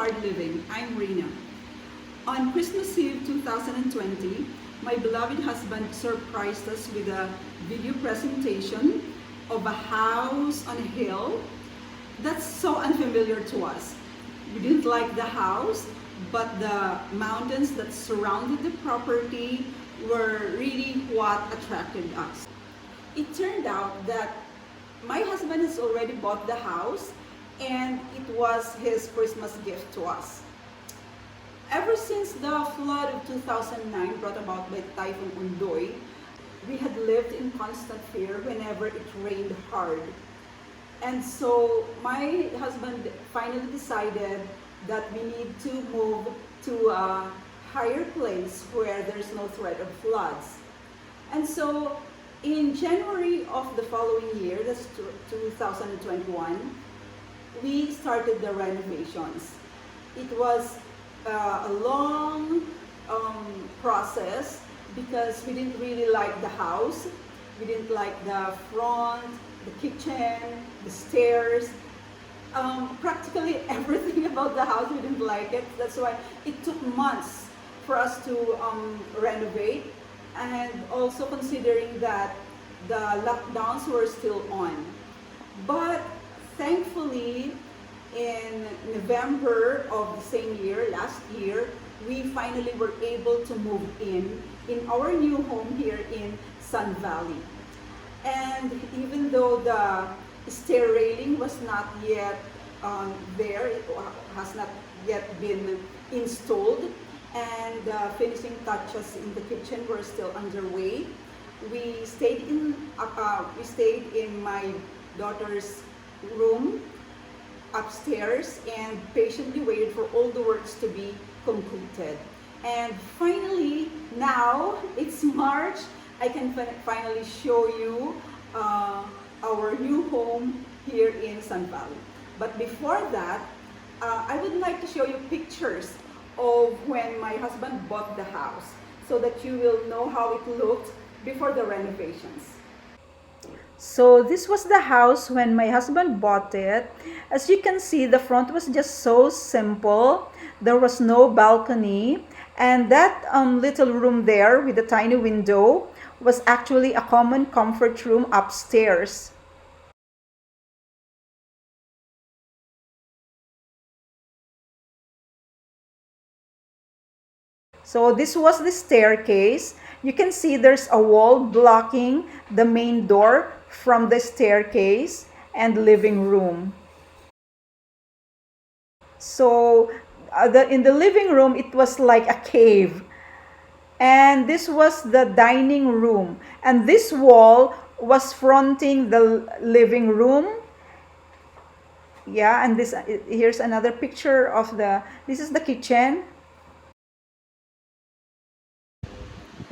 Hard Living. I'm Rena. On Christmas Eve 2020, my beloved husband surprised us with a video presentation of a house on a hill that's so unfamiliar to us. We didn't like the house, but the mountains that surrounded the property were really what attracted us. It turned out that my husband has already bought the house and it was his Christmas gift to us. Ever since the flood of 2009 brought about by Typhoon Undoy, we had lived in constant fear whenever it rained hard. And so my husband finally decided that we need to move to a higher place where there's no threat of floods. And so in January of the following year, that's 2021, we started the renovations. It was a long process because we didn't really like the house. We didn't like the front, the kitchen, the stairs. Practically everything about the house, we didn't like it. That's why it took months for us to renovate. And also considering that the lockdowns were still on. But thankfully, in November of the same year, last year, we finally were able to move in our new home here in Sun Valley. And even though the stair railing was not yet there, it has not yet been installed, and finishing touches in the kitchen were still underway. We stayed in my daughter's room upstairs and patiently waited for all the works to be completed. And finally, now it's March, I can finally show you our new home here in Sun Valley. But before that, I would like to show you pictures of when my husband bought the house so that you will know how it looked before the renovations. So this was the house when my husband bought it. As you can see, the front was just so simple. There was no balcony, and that little room there with a tiny window was actually a common comfort room upstairs. So this was the staircase. You can see there's a wall blocking the main door from the staircase and living room. So in the living room, it was like a cave. And this was the dining room. And this wall was fronting the living room. Yeah, and here's another picture of this is the kitchen.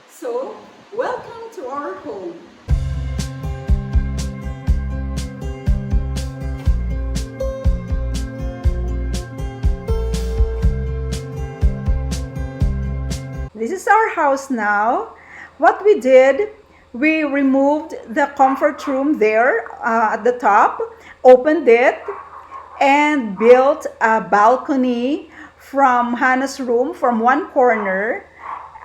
So, welcome to our home. This is our house now. What we did, we removed the comfort room there at the top, opened it, and built a balcony from Hannah's room from one corner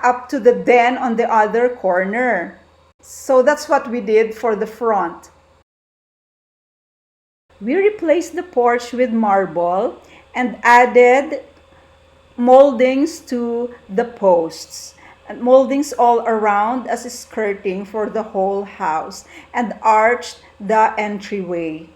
up to the den on the other corner. So that's what we did for the front. We replaced the porch with marble and added moldings to the posts, and moldings all around as a skirting for the whole house, and arched the entryway.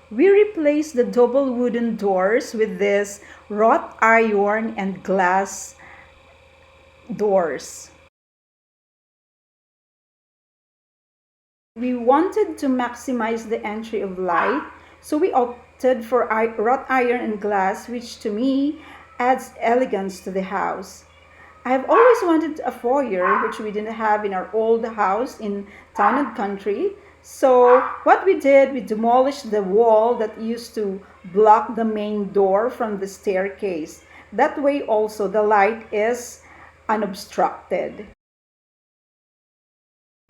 We replaced the double wooden doors with this wrought iron and glass doors. We wanted to maximize the entry of light, so we opted for wrought iron and glass, which to me adds elegance to the house. I have always wanted a foyer, which we didn't have in our old house in Town and Country. So what we did, we demolished the wall that used to block the main door from the staircase. That way also the light is unobstructed.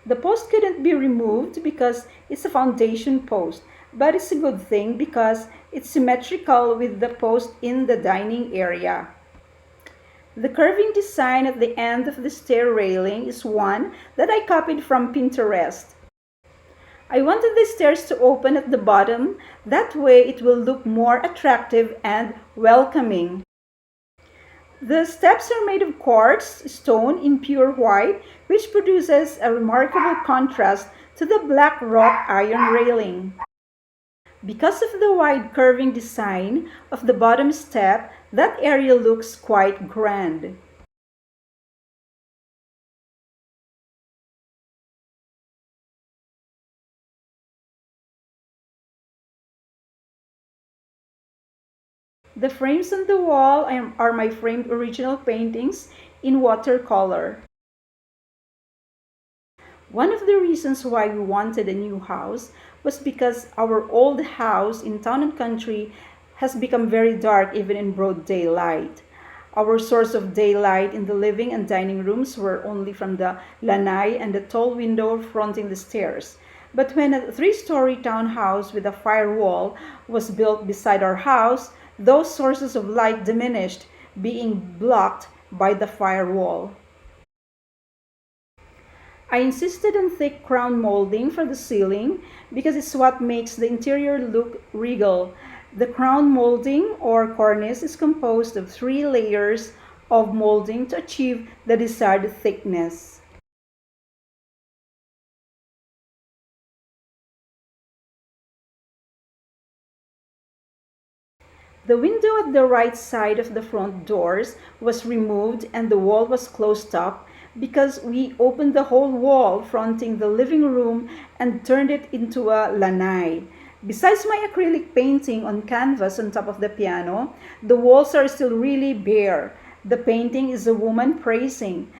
The post couldn't be removed because it's a foundation post, but it's a good thing because it's symmetrical with the post in the dining area. The curving design at the end of the stair railing is one that I copied from Pinterest. I wanted the stairs to open at the bottom, that way it will look more attractive and welcoming. The steps are made of quartz stone in pure white, which produces a remarkable contrast to the black wrought iron railing. Because of the wide curving design of the bottom step, that area looks quite grand. The frames on the wall are my framed original paintings in watercolor. One of the reasons why we wanted a new house was because our old house in Town and Country has become very dark even in broad daylight. Our source of daylight in the living and dining rooms were only from the lanai and the tall window fronting the stairs. But when a three-story townhouse with a firewall was built beside our house, those sources of light diminished, being blocked by the firewall. I insisted on thick crown molding for the ceiling because it's what makes the interior look regal. The crown molding or cornice is composed of 3 layers of molding to achieve the desired thickness. The window at the right side of the front doors was removed and the wall was closed up because we opened the whole wall fronting the living room and turned it into a lanai. Besides my acrylic painting on canvas on top of the piano, the walls are still really bare. The painting is a woman praising.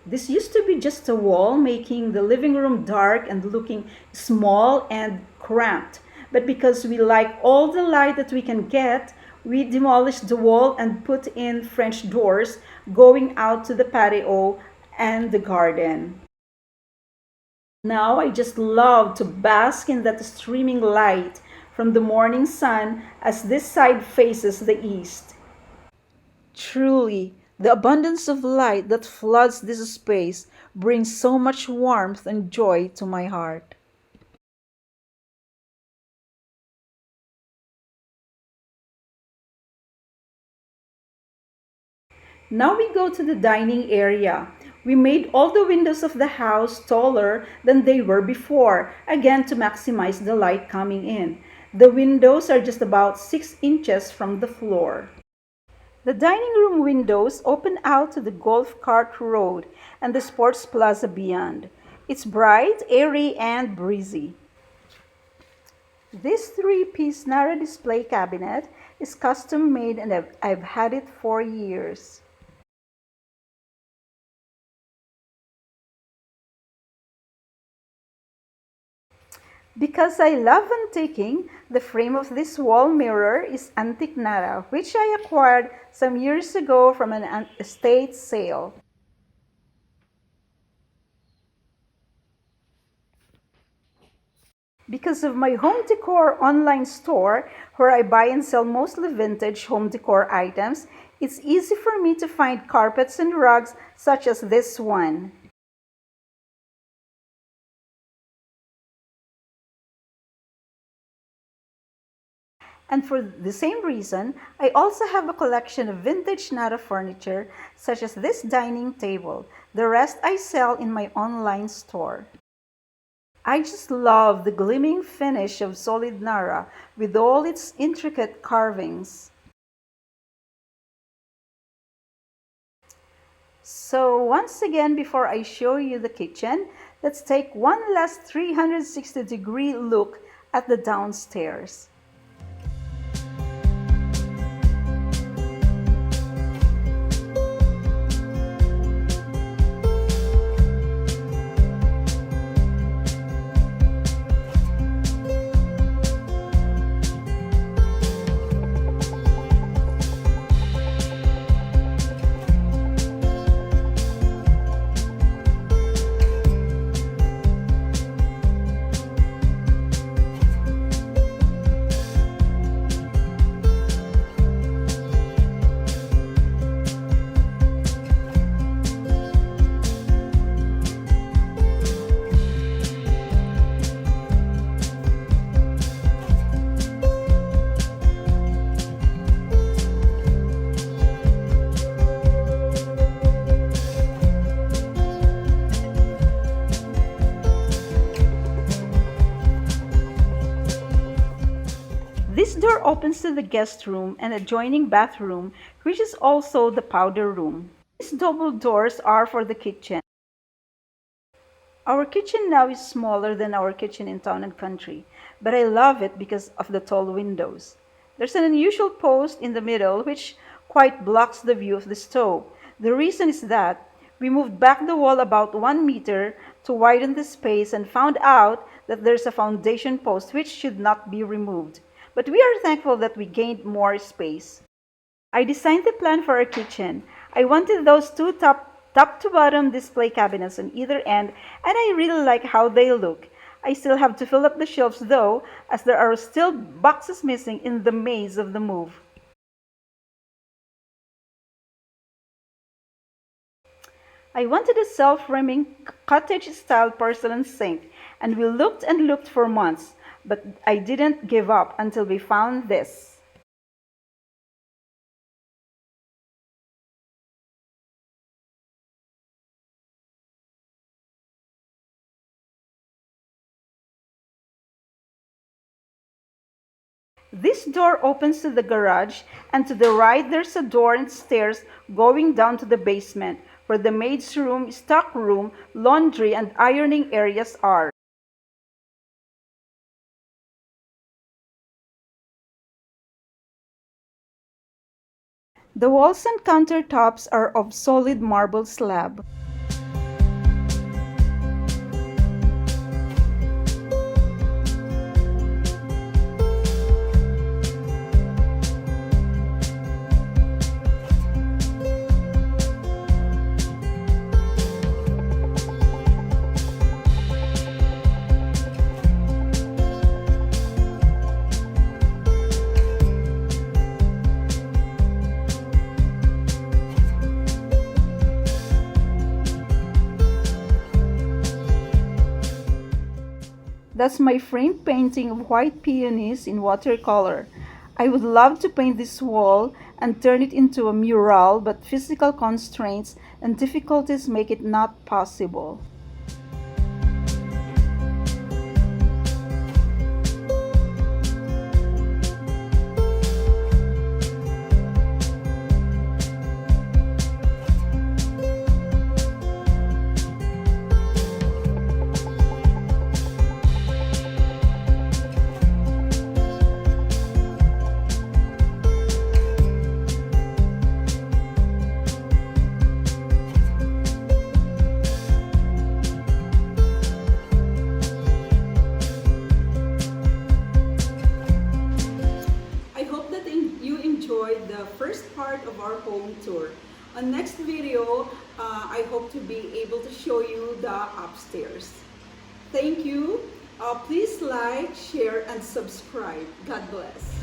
This used to be just a wall, making the living room dark and looking small and cramped. But because we like all the light that we can get, we demolished the wall and put in French doors going out to the patio and the garden. Now I just love to bask in that streaming light from the morning sun as this side faces the east. Truly, the abundance of light that floods this space brings so much warmth and joy to my heart. Now we go to the dining area. We made all the windows of the house taller than they were before, again to maximize the light coming in. The windows are just about 6 inches from the floor. The dining room windows open out to the golf cart road and the sports plaza beyond. It's bright, airy, and breezy. This 3-piece narrow display cabinet is custom made and I've had it for years. Because I love antiquing, the frame of this wall mirror is antique Nara, which I acquired some years ago from an estate sale. Because of my home decor online store, where I buy and sell mostly vintage home decor items, it's easy for me to find carpets and rugs such as this one. And for the same reason, I also have a collection of vintage Nara furniture such as this dining table. The rest I sell in my online store. I just love the gleaming finish of solid Nara with all its intricate carvings. So once again, before I show you the kitchen, let's take one last 360-degree look at the downstairs. opens to the guest room and adjoining bathroom, which is also the powder room. These double doors are for the kitchen. Our kitchen now is smaller than our kitchen in Town and Country, but I love it because of the tall windows. There's an unusual post in the middle which quite blocks the view of the stove. The reason is that we moved back the wall about 1 meter to widen the space and found out that there's a foundation post which should not be removed. But we are thankful that we gained more space. I designed the plan for our kitchen. I wanted those two top to bottom display cabinets on either end, and I really like how they look. I still have to fill up the shelves though, as there are still boxes missing in the maze of the move. I wanted a self-rimming cottage-style porcelain sink, and we looked and looked for months, but I didn't give up until we found this. This door opens to the garage, and to the right there's a door and stairs going down to the basement, where the maid's room, stock room, laundry, and ironing areas are. The walls and countertops are of solid marble slab. That's my framed painting of white peonies in watercolor. I would love to paint this wall and turn it into a mural, but physical constraints and difficulties make it not possible. You enjoyed the first part of our home tour. On next video, I hope to be able to show you the upstairs. Thank you. Please like, share, and subscribe. God bless.